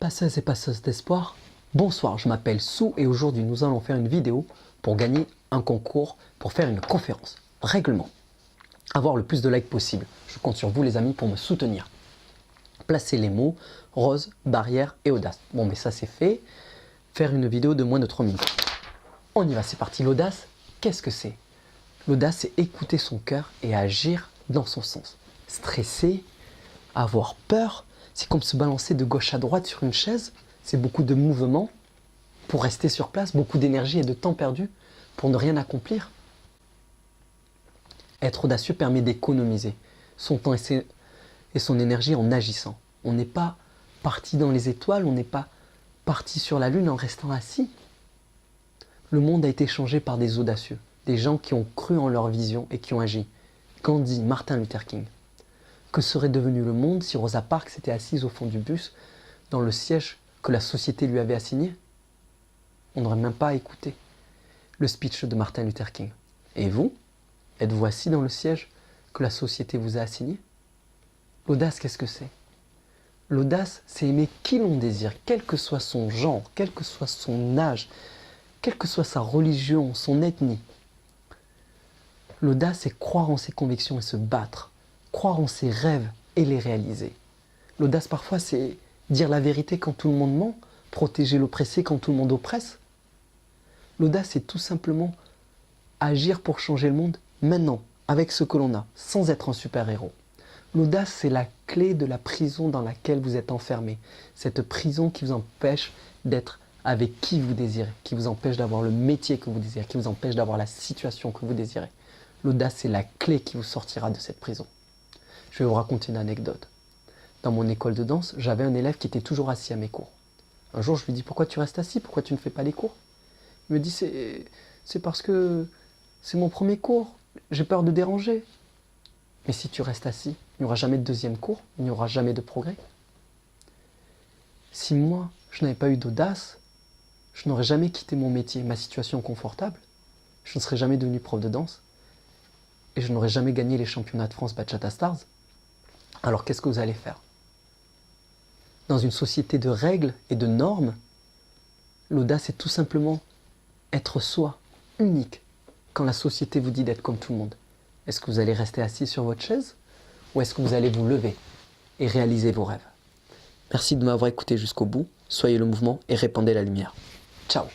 Passeuses et passeuses d'espoir, bonsoir, je m'appelle Sou et aujourd'hui nous allons faire une vidéo pour gagner un concours, pour faire une conférence. Règlement, avoir le plus de likes possible. Je compte sur vous les amis pour me soutenir. Placez les mots rose, barrière et audace. Bon mais ça c'est fait. Faire une vidéo de moins de 3 minutes. On y va, c'est parti. L'audace, qu'est-ce que c'est? L'audace c'est écouter son cœur et agir dans son sens. Stresser, avoir peur, c'est comme se balancer de gauche à droite sur une chaise. C'est beaucoup de mouvements pour rester sur place, beaucoup d'énergie et de temps perdu pour ne rien accomplir. Être audacieux permet d'économiser son temps et son énergie en agissant. On n'est pas parti dans les étoiles, on n'est pas parti sur la lune en restant assis. Le monde a été changé par des audacieux, des gens qui ont cru en leur vision et qui ont agi. Gandhi, Martin Luther King. Que serait devenu le monde si Rosa Parks s'était assise au fond du bus dans le siège que la société lui avait assigné? On n'aurait même pas écouté le speech de Martin Luther King. Et vous, êtes-vous assis dans le siège que la société vous a assigné? L'audace, qu'est-ce que c'est? L'audace, c'est aimer qui l'on désire, quel que soit son genre, quel que soit son âge, quelle que soit sa religion, son ethnie. L'audace, c'est croire en ses convictions et se battre, croire en ses rêves et les réaliser. L'audace, parfois, c'est dire la vérité quand tout le monde ment, protéger l'oppressé quand tout le monde oppresse. L'audace, c'est tout simplement agir pour changer le monde maintenant, avec ce que l'on a, sans être un super-héros. L'audace, c'est la clé de la prison dans laquelle vous êtes enfermé. Cette prison qui vous empêche d'être avec qui vous désirez, qui vous empêche d'avoir le métier que vous désirez, qui vous empêche d'avoir la situation que vous désirez. L'audace, c'est la clé qui vous sortira de cette prison. Je vais vous raconter une anecdote. Dans mon école de danse, j'avais un élève qui était toujours assis à mes cours. Un jour, je lui dis « Pourquoi tu restes assis? Pourquoi tu ne fais pas les cours ?» Il me dit « C'est parce que c'est mon premier cours, j'ai peur de déranger. » Mais si tu restes assis, il n'y aura jamais de deuxième cours, il n'y aura jamais de progrès. Si moi, je n'avais pas eu d'audace, je n'aurais jamais quitté mon métier, ma situation confortable, je ne serais jamais devenu prof de danse et je n'aurais jamais gagné les championnats de France Bachata Stars. Alors qu'est-ce que vous allez faire? Dans une société de règles et de normes, l'audace est tout simplement être soi, unique, quand la société vous dit d'être comme tout le monde. Est-ce que vous allez rester assis sur votre chaise ou est-ce que vous allez vous lever et réaliser vos rêves? Merci de m'avoir écouté jusqu'au bout, soyez le mouvement et répandez la lumière. Ciao!